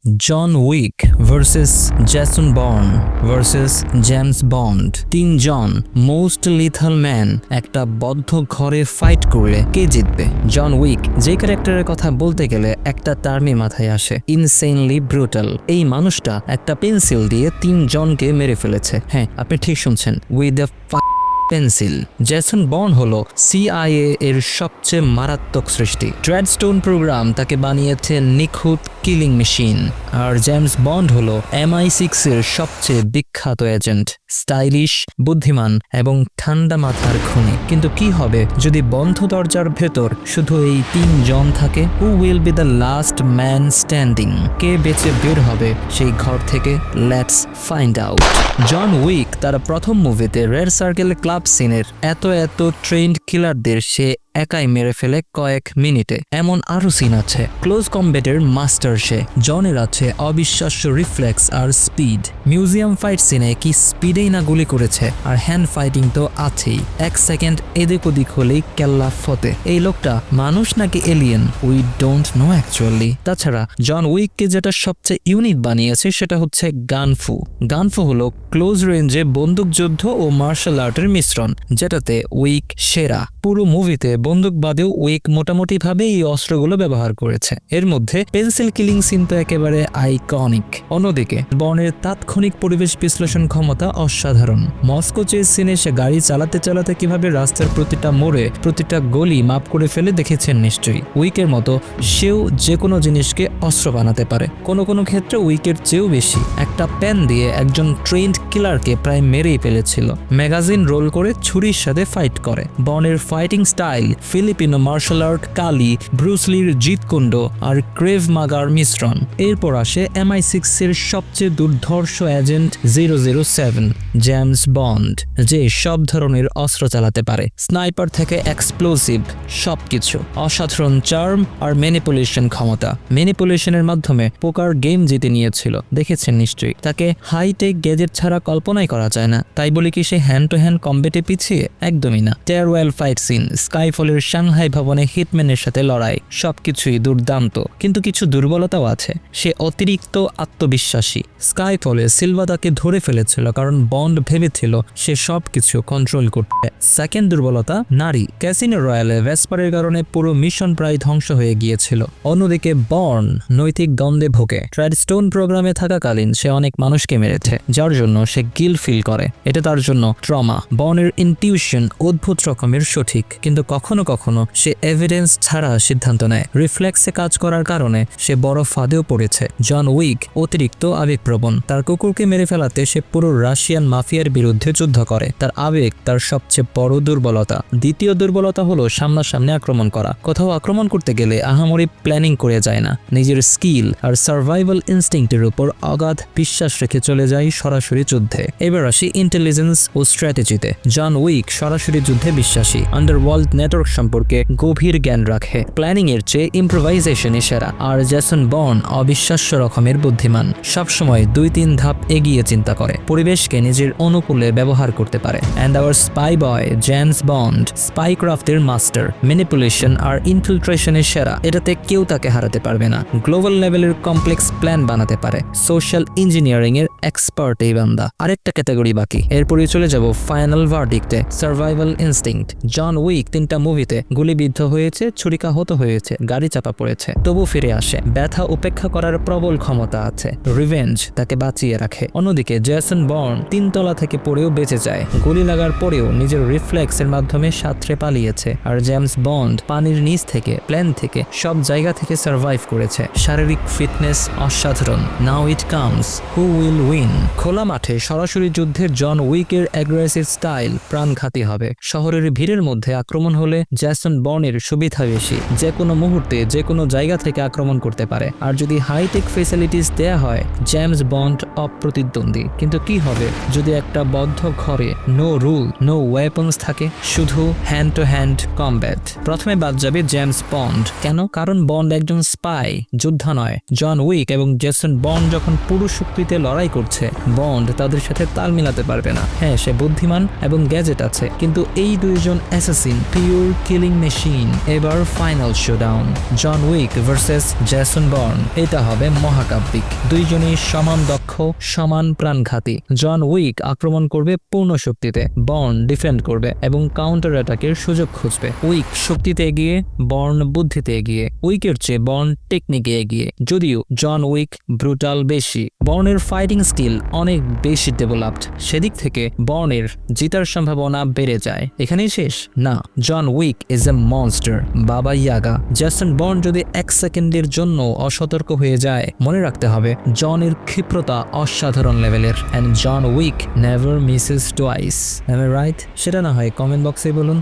জন Wick versus Jason Bourne versus James Bond. তিনজন most lethal man একটা বদ্ধ ঘরে ফাইট করলে কে জিতবে? জন উইক যে ক্যারেক্টারের কথা বলতে গেলে একটা টার্মই মাথায় আসে, ইনসেনলি ব্রুটাল। এই মানুষটা একটা পেন্সিল দিয়ে তিনজনকে মেরে ফেলেছে। হ্যাঁ, আপনি ঠিক শুনছেন, with the pencil. Jason born হলো CIA এর সবচেয়ে মারাত্মক সৃষ্টি। ড্রেডস্টোন প্রোগ্রাম তাকে বানিয়েছে নিখুঁত কিলিং মেশিন। আর জেমস বন্ড হলো MI6 এর সবচেয়ে বিখ্যাত এজেন্ট, স্টাইলিশ, বুদ্ধিমান এবং ঠান্ডা মাথার খুনি। কিন্তু কি হবে যদি বন্ধ দরজার ভেতর শুধু এই তিনজন থাকে? Who will be the last man standing? কে বেঁচে বের হবে সেই ঘর থেকে? Let's find out. John Wick তার প্রথম মুভিতে রেড সার্কেল ক্লাব সিনের এত ট্রেন্ড কিলারদের সে একাই মেরে ফেলে কয়েক মিনিটে। এমন আরো সিন আছে। ক্লোজ কমব্যাটের মাস্টার সে। জনের আছে অবিশ্বাস্য রিফ্লেক্স আর স্পিড। মিউজিয়াম ফাইট সিনে কি স্পিডেই না গুলি করেছে। আর হ্যান্ড ফাইটিং তো আছেই, 1 সেকেন্ড এদিক ওদিক হলেই কেল্লা ফতে। এই লোকটা মানুষ নাকি alien, we don't know actually. তাছাড়া জন উইককে যেটা সবচেয়ে ইউনিক বানিয়েছে সেটা হচ্ছে গানফু। গানফু হলো ক্লোজ রেঞ্জে বন্দুকযুদ্ধ ও মার্শাল আর্টের মিশ্রণ, যেটাতে উইক সেরা। পুরো মুভিতে বন্দুক বাদেও উইক মোটামুটি ভাবে এই অস্ত্রগুলো ব্যবহার করেছে। এর মধ্যে পেন্সিল কিলিং সিন তো একেবারে আইকনিক। অন্যদিকে বর্নের তাৎক্ষণিক পরিবেশ বিশ্লেষণ ক্ষমতা অসাধারণ। মস্কো চেজ সিনে সে গাড়ি চালাতে চালাতে কিভাবে রাস্তার প্রতিটা মোড়ে প্রতিটা গলি মাপ করে ফেলে দেখেছেন নিশ্চয়ই। উইকের মতো সেও যে কোনো জিনিসকে অস্ত্র বানাতে পারে, কোনো ক্ষেত্রে উইকের চেয়েও বেশি। একটা পেন দিয়ে একজন ট্রেন্ড কিলারকে প্রায় মেরেই ফেলেছিল। ম্যাগাজিন রোল করে ছুরির সাথে ফাইট করে। বর্নের fighting style Filipino martial art, Kali, ব্রুসলির জিতকুণ্ড আর ক্রেভ মাগার মিশ্রণ। এরপর আসে MI6 এর সবচেয়ে দুর্ধর্ষ এজেন্ট 007 জেমস বন্ড, যে সব ধরনের অস্ত্র চালাতে পারে, স্নাইপার থেকে এক্সপ্লোসিভ সবকিছু। অসাধারণ চার্ম আর ম্যানিপুলেশন ক্ষমতা। ম্যানিপুলেশনের মাধ্যমে পোকার গেম জিতে নিয়েছিল, দেখেছেন নিশ্চয়ই। তাকে হাইটেক গ্যাজেট ছাড়া কল্পনাই করা যায় না। তাই বলি কি সে হ্যান্ড টু হ্যান্ড কম্বেটে পিছিয়ে? একদমই না। টেয়ারওয়েল ফাইট সিন, স্কাইফলের সাংহাই ভবনে হিটম্যানের সাথে লড়াই, সবকিছুই দুর্দান্ত। কিন্তু কিছু দুর্বলতাও আছে। সে অতিরিক্ত আত্মবিশ্বাসী। স্কাইফলে সিলভা তাকে ধরে ফেলেছিল কারণ বন্ড ভেবেছিল সে সবকিছু কন্ট্রোল করতে। সেকেন্ড দুর্বলতা, নারী। ক্যাসিনো রয়্যালে ভেসপারের কারণে পুরো মিশন প্রায় ধ্বংস হয়ে গিয়েছিল। অন্যদিকে বর্ন নৈতিক দ্বন্দ্বে ভোগে। ট্রেডস্টোন প্রোগ্রামে থাকাকালীন সে অনেক মানুষকে মেরেছে, যার জন্য সে গিল ফিল করে। এটা তার জন্য ট্রমা। বর্নের ইনটিউশন অদ্ভুত রকমের সঠিক, কিন্তু কখনো সে এভিডেন্স ছাড়া সিদ্ধান্ত নেয়। রিফ্লেক্সে কাজ করার কারণে সে বড় ফাঁদেও পড়েছে। জন উইক অতিরিক্ত আবেগপ্রবণ। তার কুকুরকে মেরে ফেলাতে সে পুরো রাশিয়ান মাফিয়ার বিরুদ্ধে যুদ্ধ করে। তার আবেগ তার সবচেয়ে বড় দুর্বলতা। দ্বিতীয় দুর্বলতা হলো সামনাসামনি আক্রমণ করা। কোথাও আক্রমণ করতে গেলে আহামরি প্ল্যানিং করে যায় না। নিজের স্কিল আর সার্ভাইভাল ইনস্টিংক্টের উপর অগাধ বিশ্বাস রেখে চলে যায় সরাসরি যুদ্ধে। এবার আসি ইন্টেলিজেন্স ও স্ট্র্যাটেজিতে। জন উইক সরাসরি যুদ্ধে বিশ্বাসী। আন্ডারওয়ার্ল্ড নেটওয়ার্ক সম্পর্কে গভীর জ্ঞান রাখে। প্ল্যানিং এর চেয়ে ইম্প্রোভাইজেশনে সেরা। আর জেসন বর্ন অবিশ্বাস্য রকমের বুদ্ধিমান। সবসময় 2-3 ধাপ এগিয়ে চিন্তা করে, পরিবেশকে নিজের অনুকূলে ব্যবহার করতে পারে। And our spy boy James Bond স্পাইক্রাফটের মাস্টার। ম্যানিপুলেশন আর ইনফিলট্রেশনের সেরা। এটাতে কেউ তাকে হারাতে পারবে না। গ্লোবাল লেভেলের কমপ্লেক্স প্ল্যান বানাতে পারে। সোশ্যাল ইঞ্জিনিয়ারিং এর এক্সপার্ট এই বান্দা। আরেকটা ক্যাটাগরি বাকি, এরপরই চলে যাব ফাইনাল ভার্ডিক্টে, সার্ভাইভাল ইনস্টিংক্ট। জন উইক 3টা মুভিতে গুলিবিদ্ধ হয়েছে, ছুরিকাহত হয়েছে, গাড়ি চাপা পড়েছে, তবু ফিরে আসে। ব্যথা উপেক্ষা করার প্রবল ক্ষমতা আছে। রিভেঞ্জ তাকে বাঁচিয়ে রাখে। অন্যদিকে জেসন বর্ন 3 তলা থেকে পড়েও বেঁচে যায়। গুলি লাগার পরেও নিজের রিফ্লেক্সের মাধ্যমে সাঁতরে পালিয়েছে। আর জেমস বন্ড পানির নিচ থেকে, প্লেন থেকে, সব জায়গা থেকে সার্ভাইভ করেছে। শারীরিক ফিটনেস অসাধারণ। Now it comes, who will win? খোলা মাঠে সরাসরি যুদ্ধের জন উইকের অ্যাগ্রেসিভ স্টাইল প্রাণঘাতী হবে। শহরের ভিড়ের মধ্যে আক্রমণ হলে জেসন বর্নের সুবিধা বেশি। যে কোনো মুহূর্তে যে কোনো জায়গা থেকে আক্রমণ করতে পারে। আর যদি হাইটেক ফেসিলিটিস দেয়া হয়, জেমস বন্ড অপ্রতিদ্বন্দ্বী। কিন্তু কি হবে যদি একটা বদ্ধ ঘরে নো রুল, নো ওয়েপন্স থাকে, শুধু হ্যান্ড টু হ্যান্ড কমব্যাট? প্রথমে বাদ যাবে জেমস বন্ড। কেন? কারণ বন্ড একজন স্পাই, যোদ্ধা নয়। জন উইক এবং জেসন বন্ড যখন পুরো শক্তিতে লড়াই করছে, বন্ড তাদের সাথে তাল মিলাতে পারবে না। হ্যাঁ, সে বুদ্ধিমান এবং গ্যাজেট আছে, কিন্তু এই দুইজন assassin, pure pure killing machine. এবার final showdown, John Wick versus Jason Bourne. এটা হবে মহাকাব্যিক। দুইজনই সমান দক্ষ, সমান প্রাণঘাতী। জন উইক আক্রমণ করবে পূর্ণ শক্তিতে, বর্ন ডিফেন্ড করবে এবং কাউন্টার অ্যাটাকের সুযোগ খুঁজবে। উইক শক্তিতে এগিয়ে, বর্ন বুদ্ধিতে এগিয়ে। উইকের চেয়ে বর্ন টেকনিকে এগিয়ে, যদিও জন উইক ব্রুটাল বেশি। বর্নের ফাইটিং স্কিল অনেক বেশি ডেভেলপড, সেদিক থেকে বর্নের জিতার সম্ভাবনা বেড়ে যায়। এখানেই শেষ? না, John Wick is a monster, Baba Yaga. Jason born যদি 1 সেকেন্ডের জন্য অসতর্ক হয়ে যায়, মনে রাখতে হবে জনের ক্ষিপ্রতা অসাধারণ লেভেলের, and John Wick never misses twice. Am I right? সেটা না হয় কমেন্ট বক্সে বলুন।